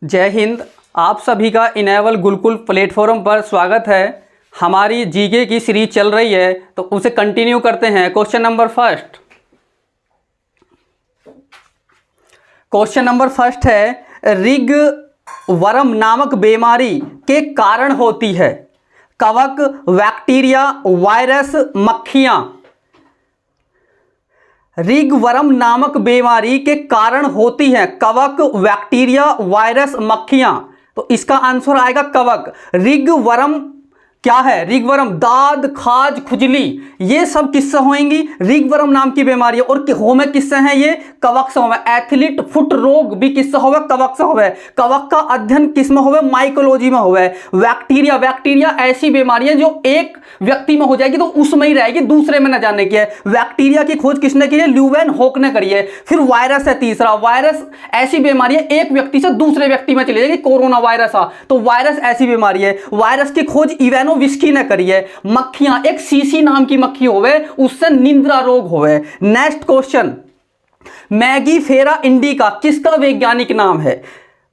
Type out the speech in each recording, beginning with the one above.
जय हिंद। आप सभी का इनेबल गुरुकुल प्लेटफॉर्म पर स्वागत है। हमारी जीके की सीरीज चल रही है तो उसे कंटिन्यू करते हैं। क्वेश्चन नंबर फर्स्ट है, रिग वर्म नामक बीमारी के कारण होती है? कवक, बैक्टीरिया, वायरस, मक्खियां। रिग वर्म नामक बीमारी के कारण होती है कवक, बैक्टीरिया, वायरस, मक्खियां। तो इसका आंसर आएगा कवक। रिग वर्म क्या है? रिग वर्म दाद, खाज, खुजली ये सब किससे होंगी? रिग वर्म नाम की बीमारी है। और होमे किससे हैं? ये कवक से होवे। एथलीट फुट रोग भी किससे होवे? कवक से होवे। कवक का अध्ययन किसमें होवे? माइकोलॉजी में होवे। बैक्टीरिया ऐसी बीमारी है जो एक व्यक्ति में हो जाएगी तो उसमें ही रहेगी, दूसरे में न जाने की है। बैक्टीरिया की खोज किसने की है? ल्यूवेनहोक ने करी है। फिर वायरस है तीसरा। वायरस ऐसी बीमारी है एक व्यक्ति से दूसरे व्यक्ति में चली जाएगी। कोरोना वायरस आ तो वायरस ऐसी बीमारी है। वायरस की खोज विस्की ने करी है। मक्खियां एक सीसी नाम की मक्खी होवे, उससे निंद्रा रोग होवे। नेक्स्ट क्वेश्चन, मैगीफेरा इंडिका किसका वैज्ञानिक नाम है?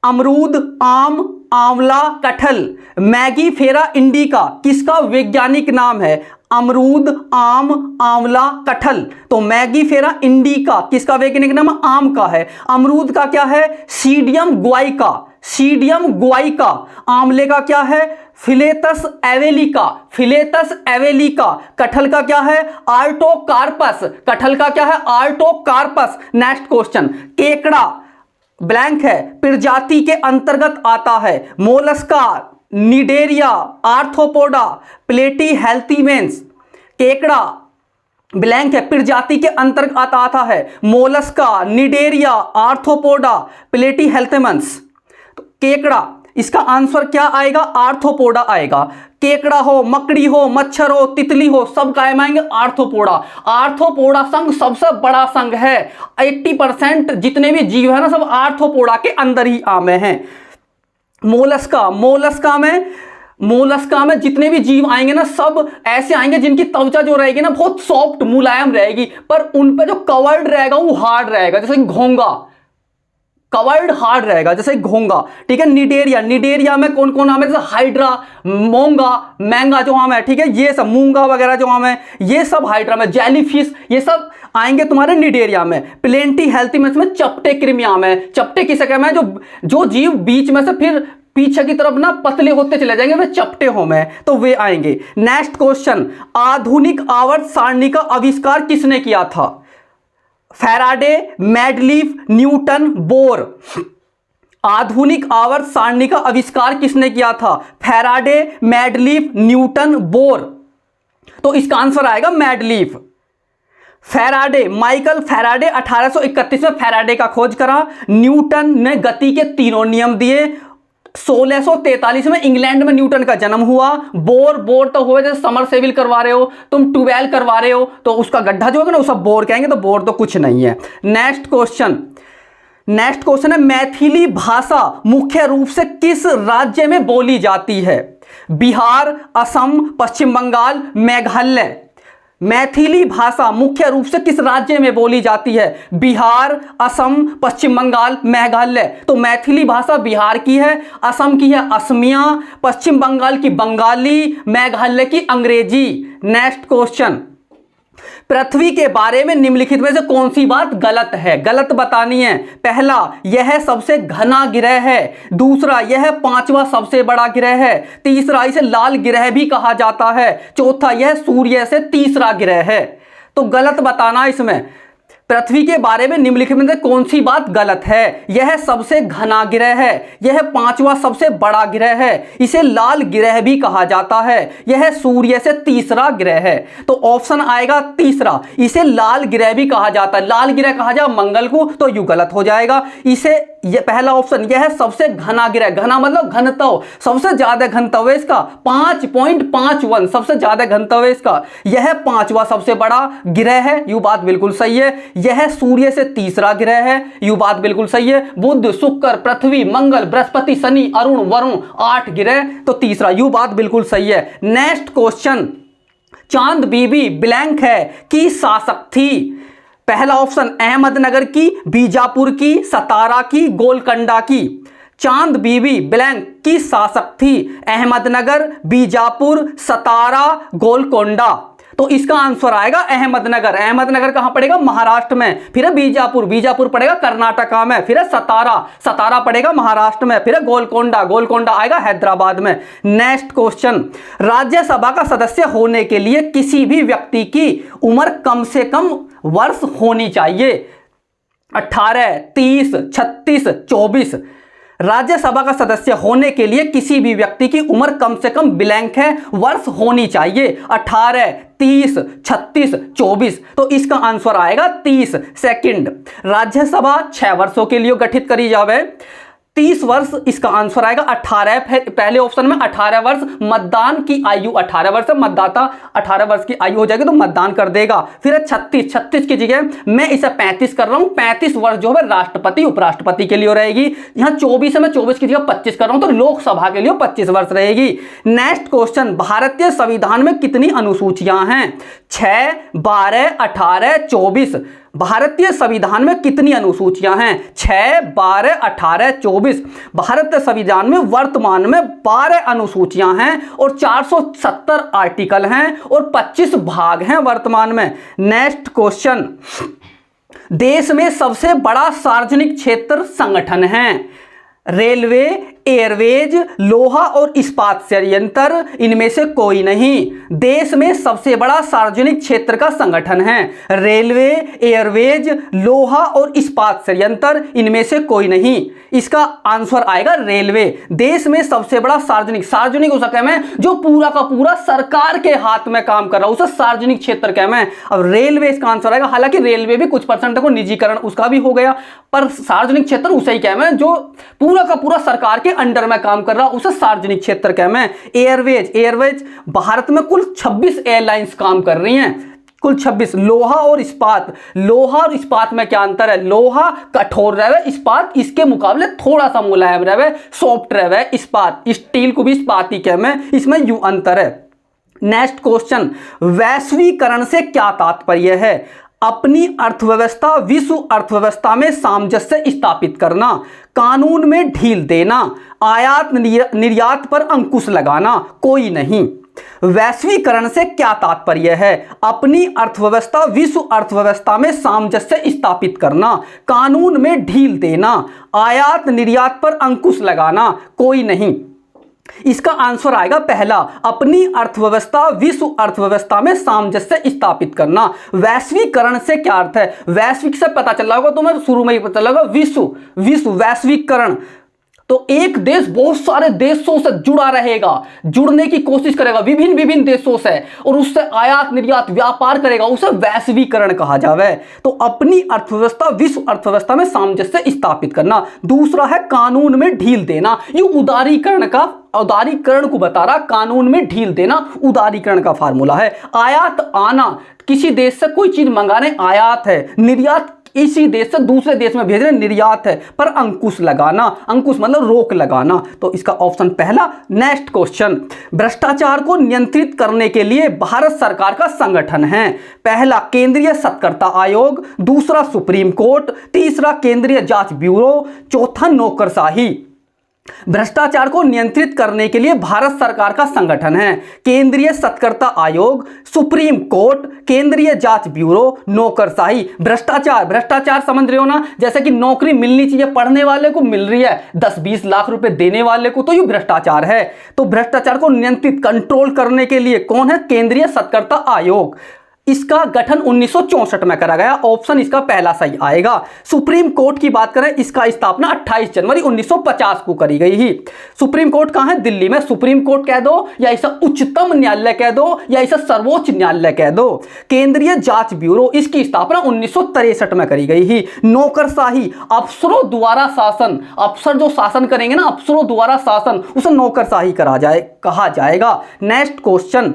अमरूद, आम, आंवला, कटहल। मैगीफेरा इंडिका किसका वैज्ञानिक नाम है? अमरूद, आम, आंवला, कटहल। तो मैगीफेरा इंडिका किसका वैज्ञानिक नाम? आम का है। अमरूद का क्या है? सीडियम गुआइका। सीडियम गुआइका। आंवले का क्या है? फिलेटस एवेलिका। फिलेटस एवेलिका। कटहल का क्या है? आर्टोकार्पस। कटहल का क्या है? आर्टोकार्पस। नेक्स्ट क्वेश्चन, केकड़ा ब्लैंक है प्रजाति के अंतर्गत आता है? Mollusca, Cnidaria, arthropoda, Platyhelminthes. केकड़ा ब्लैंक है प्रजाति के अंतर्गत आता है? Mollusca, Cnidaria, arthropoda, Platyhelminthes. तो केकड़ा, इसका आंसर क्या आएगा? आर्थ्रोपोडा आएगा। केकड़ा हो, मकड़ी हो, मच्छर हो, तितली हो, सब काय में आएंगे? आर्थ्रोपोडा। आर्थ्रोपोडा संघ सबसे बड़ा संघ है। 80% जितने भी जीव है ना, सब आर्थ्रोपोडा के अंदर ही आमे हैं। मोलस्का में जितने भी जीव आएंगे ना, सब ऐसे आएंगे जिनकी त्वचा जो रहेगी ना बहुत सॉफ्ट मुलायम रहेगी, पर उन पे जो कवर्ड रहेगा वो हार्ड रहेगा, जैसे घोंगा। कवर्ड हार्ड रहेगा जैसे घोंगा। ठीक है। निडेरिया में कौन कौन आम है? जैसे हाइड्रा, मोंगा, मैंगा जो आम है, ठीक है, ये सब मूंगा वगैरह जो आम है, ये सब हाइड्रा में। जेलीफिश ये सब आएंगे तुम्हारे निडेरिया में। प्लेटीहेल्मिन्थेस में चपटे कृमि आम है। चपटे किसे कहते हैं? जो जीव बीच में से फिर पीछे की तरफ ना पतले होते चले जाएंगे, वे चपटे होमे, तो वे आएंगे। नेक्स्ट क्वेश्चन, आधुनिक आवर्त सारणी का आविष्कार किसने किया था? Faraday, Mendeleev, Newton, Bohr. आधुनिक आवर्त सारणी का आविष्कार किसने किया था? Faraday, Mendeleev, Newton, Bohr. तो इसका आंसर आएगा मेडलीफ। फैराडे, माइकल फैराडे 1831 में फैराडे का खोज करा। न्यूटन ने गति के तीनों नियम दिए। 1643 में इंग्लैंड में न्यूटन का जन्म हुआ। बोर तो हुए जैसे समरसेबिल करवा रहे हो तुम, ट्यूबवेल करवा रहे हो तो उसका गड्ढा जो है ना, उसका बोर कहेंगे, तो बोर तो कुछ नहीं है। नेक्स्ट क्वेश्चन है, मैथिली भाषा मुख्य रूप से किस राज्य में बोली जाती है? बिहार, असम, पश्चिम बंगाल, मेघालय। मैथिली भाषा मुख्य रूप से किस राज्य में बोली जाती है? बिहार, असम, पश्चिम बंगाल, मेघालय। तो मैथिली भाषा बिहार की है, असम की है असमिया, पश्चिम बंगाल की बंगाली, मेघालय की अंग्रेजी। नेक्स्ट क्वेश्चन, पृथ्वी के बारे में निम्नलिखित में से कौन सी बात गलत है? गलत बतानी है। पहला, यह सबसे घना ग्रह है। दूसरा, यह 5वां सबसे बड़ा ग्रह है। तीसरा, इसे लाल ग्रह भी कहा जाता है। चौथा, यह सूर्य से तीसरा ग्रह है। तो गलत बताना इसमें, पृथ्वी के बारे में निम्नलिखित में से कौन सी बात गलत है? यह सबसे घना ग्रह है, यह 5वां सबसे बड़ा ग्रह है, इसे लाल ग्रह भी कहा जाता है, यह सूर्य से तीसरा ग्रह है। तो ऑप्शन आएगा तीसरा, इसे लाल ग्रह भी कहा जाता है। लाल ग्रह कहा जाए मंगल को तो यू गलत हो जाएगा। इसे यह पहला ऑप्शन, यह सबसे घना ग्रह, घना मतलब घनत्व, सबसे ज्यादा घनत्व है इसका 5.51, सबसे ज्यादा घनत्व है इसका। यह 5वां सबसे बड़ा ग्रह है, यू बात बिल्कुल सही है। यह सूर्य से तीसरा ग्रह है, यू बात बिल्कुल सही है। बुध, शुक्र, पृथ्वी, मंगल, बृहस्पति, शनि, अरुण, वरुण 8 ग्रह, तो तीसरा, यू बात बिल्कुल सही है। नेक्स्ट क्वेश्चन, चांद बीबी ब्लैंक है की शासक थी? पहला ऑप्शन अहमदनगर की, बीजापुर की, सतारा की, गोलकंडा की। चांद बीबी ब्लैंक की शासक थी? अहमदनगर, बीजापुर, सतारा, गोलकोंडा। तो इसका आंसर आएगा अहमदनगर। अहमदनगर कहां पड़ेगा? महाराष्ट्र में। फिर है बीजापुर, बीजापुर पड़ेगा कर्नाटका में। फिर है सतारा, सतारा पड़ेगा महाराष्ट्र में। फिर है गोलकोंडा, गोलकोंडा आएगा हैदराबाद में। नेक्स्ट क्वेश्चन, राज्यसभा का सदस्य होने के लिए किसी भी व्यक्ति की उम्र कम से कम वर्ष होनी चाहिए? 18, 30, 36, 24। राज्यसभा का सदस्य होने के लिए किसी भी व्यक्ति की उम्र कम से कम ब्लैंक है वर्ष होनी चाहिए। 18, 30, 36, 24। तो इसका आंसर आएगा 30। सेकंड, राज्यसभा 6 वर्षों के लिए गठित करी जावे। 30 वर्ष इसका आंसर आएगा। 18 पहले ऑप्शन में 18 वर्ष, मतदान की आयु 18 वर्ष, मतदाता 18 वर्ष की आयु हो जाएगी तो मतदान कर देगा। फिर है 36, 36 की जगह मैं इसे 35 कर रहा हूं। 35 वर्ष जो है राष्ट्रपति उपराष्ट्रपति के लिए रहेगी। यहां 24 है, मैं 24 की जगह 25 कर रहा हूं तो लोकसभा के लिए 25 वर्ष रहेगी। नेक्स्ट क्वेश्चन, भारतीय संविधान में कितनी अनुसूचियां हैं? 6, 12, 18, 24। भारतीय संविधान में कितनी अनुसूचियां हैं? 6, 12, 18, 24। भारतीय संविधान में वर्तमान में 12 अनुसूचियां हैं और 470 आर्टिकल हैं और 25 भाग हैं वर्तमान में। नेक्स्ट क्वेश्चन, देश में सबसे बड़ा सार्वजनिक क्षेत्र संगठन है? रेलवे, एयरवेज, लोहा और इस्पात संयंत्र, इनमें से कोई नहीं। देश में सबसे बड़ा सार्वजनिक क्षेत्र का संगठन है रेलवे, एयरवेज, लोहा और इस्पात संयंत्र, इनमें से कोई नहीं। इसका आंसर आएगा रेलवे। देश में सबसे बड़ा सार्वजनिक, सार्वजनिक हो सके में जो पूरा का पूरा सरकार के हाथ में काम कर रहा है उसे सार्वजनिक क्षेत्र कह में। अब रेलवे इसका आंसर आएगा। हालांकि रेलवे भी कुछ परसेंट को निजीकरण उसका भी हो गया, पर सार्वजनिक क्षेत्र उसे ही कह में जो पूरा का पूरा सरकार के अंडर में काम कर रहा उसे सार्वजनिक क्षेत्र कह में। एयरवेज, एयरवेज भारत में कुल 26 एयरलाइंस काम कर रही हैं, कुल 26। लोहा और इस्पात, लोहा और इस्पात में क्या अंतर है? लोहा कठोर रहे, इस्पात इसके मुकाबले थोड़ा सा मुलायम रहे, सॉफ्ट रहे। इस्पात, स्टील को भी इस्पात ही कह में, इसमें यूं अंतर है। नेक्स्ट क्वेश्चन, वैश्वीकरण से क्या तात्पर्य है? अपनी अर्थव्यवस्था विश्व अर्थव्यवस्था में सामंजस्य स्थापित करना, कानून में ढील देना, आयात निर्यात पर अंकुश लगाना, कोई नहीं। वैश्वीकरण से क्या तात्पर्य है? अपनी अर्थव्यवस्था विश्व अर्थव्यवस्था में सामंजस्य स्थापित करना, कानून में ढील देना, आयात निर्यात पर अंकुश लगाना, कोई नहीं। इसका आंसर आएगा पहला, अपनी अर्थव्यवस्था विश्व अर्थव्यवस्था में सामंजस्य स्थापित करना। वैश्वीकरण से क्या अर्थ है? वैश्विक से पता चल रहा होगा, तो मैं शुरू में ही पता लगा विश्व वैश्वीकरण तो एक देश बहुत सारे देशों से जुड़ा रहेगा, जुड़ने की कोशिश करेगा विभिन्न देशों से और उससे आयात निर्यात व्यापार करेगा, उसे वैश्वीकरण कहा जावे। तो अपनी अर्थव्यवस्था विश्व अर्थव्यवस्था में सामंजस्य स्थापित करना। दूसरा है कानून में ढील देना, ये उदारीकरण को बता रहा, कानून में ढील देना उदारीकरण का फार्मूला है। आयात आना, किसी देश से कोई चीज मंगाने आयात है, निर्यात इसी देश से दूसरे देश में भेजने निर्यात है, पर अंकुश लगाना, अंकुश मतलब रोक लगाना। तो इसका ऑप्शन पहला। नेक्स्ट क्वेश्चन, भ्रष्टाचार को नियंत्रित करने के लिए भारत सरकार का संगठन है? पहला केंद्रीय सत्कर्ता आयोग, दूसरा सुप्रीम कोर्ट, तीसरा केंद्रीय जांच ब्यूरो, चौथा नौकरशाही। भ्रष्टाचार को नियंत्रित करने के लिए भारत सरकार का संगठन है केंद्रीय सत्कर्ता आयोग, सुप्रीम कोर्ट, केंद्रीय जांच ब्यूरो, नौकरशाही। भ्रष्टाचार समझ रहे हो ना, जैसे कि नौकरी मिलनी चाहिए, पढ़ने वाले को मिल रही है, 10-20 लाख रुपए देने वाले को, तो ये भ्रष्टाचार है। तो भ्रष्टाचार को नियंत्रित कंट्रोल करने के लिए कौन है? केंद्रीय सत्कर्ता आयोग। इसका गठन 1964 में करा गया, ऑप्शन इसका पहला सही आएगा। सुप्रीम कोर्ट की बात करें, इसका स्थापना 28 जनवरी 1950 को करी गई ही। सुप्रीम कोर्ट कहां है? दिल्ली में। सुप्रीम कोर्ट कह दो या इसे उच्चतम न्यायालय कह दो या इसे सर्वोच्च न्यायालय कह दो। केंद्रीय जांच ब्यूरो, इसकी स्थापना 1963 में करी गई ही। नौकरशाही, अफसरों द्वारा शासन, अफसर जो शासन करेंगे ना, अफसरों द्वारा शासन, उसे नौकरशाही कहा जाएगा। नेक्स्ट क्वेश्चन,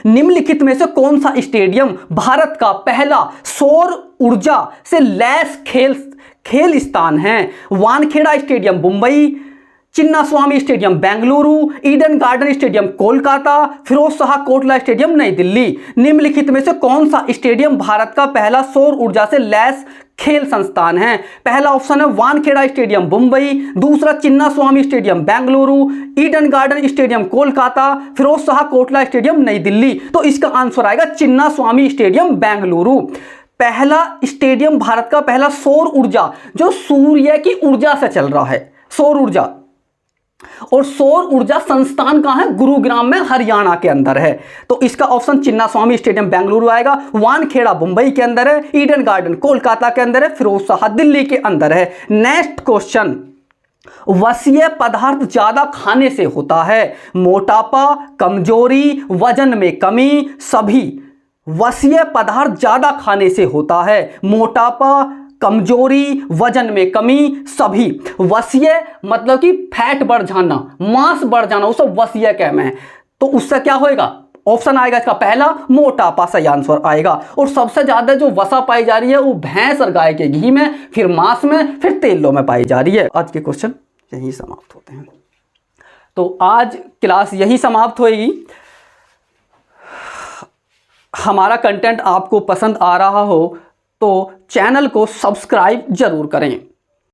निम्नलिखित में से कौन सा स्टेडियम भारत का पहला सौर ऊर्जा से लैस खेल स्थान है? Wankhede stadium Mumbai, Chinnaswamy stadium Bengaluru, Eden Garden stadium Kolkata, Firoz Shah Kotla stadium Nai Delhi. निम्नलिखित में से कौन सा स्टेडियम भारत का पहला सौर ऊर्जा से लैस खेल संस्थान हैं? पहला ऑप्शन है वानखेड़ा स्टेडियम मुंबई, दूसरा Chinna Swamy stadium Bengaluru, Eden Garden stadium Kolkata, Firoz Shah Kotla stadium Nai Delhi. तो इसका आंसर आएगा चिन्ना स्वामी स्टेडियम बेंगलुरु। पहला स्टेडियम भारत का पहला सौर ऊर्जा, जो सूर्य की ऊर्जा से चल रहा है, सौर ऊर्जा, और सौर ऊर्जा संस्थान कहां है? गुरुग्राम में हरियाणा के अंदर है। तो इसका ऑप्शन चिन्ना स्वामी स्टेडियम बेंगलुरु आएगा, वानखेड़ा मुंबई के अंदर है, ईडन गार्डन कोलकाता के अंदर है, फिरोज शाह दिल्ली के अंदर है। नेक्स्ट क्वेश्चन, वसीय पदार्थ ज्यादा खाने से होता है? मोटापा, कमजोरी, वजन में कमी, सभी। वसीय पदार्थ ज्यादा खाने से होता है? मोटापा, कमजोरी, वजन में कमी, सभी। वसीय मतलब कि फैट बढ़ जाना, मांस बढ़ जाना, उसे वसीय कहते हैं। तो उससे क्या होएगा? ऑप्शन आएगा इसका पहला मोटापा, सही आंसर आएगा। और सबसे ज्यादा जो वसा पाई जा रही है वो भैंस और गाय के घी में, फिर मांस में, फिर तेलों में पाई जा रही है। आज के क्वेश्चन यही समाप्त होते हैं। तो आज क्लास यही समाप्त होएगी। हमारा कंटेंट आपको पसंद आ रहा हो तो चैनल को सब्सक्राइब जरूर करें।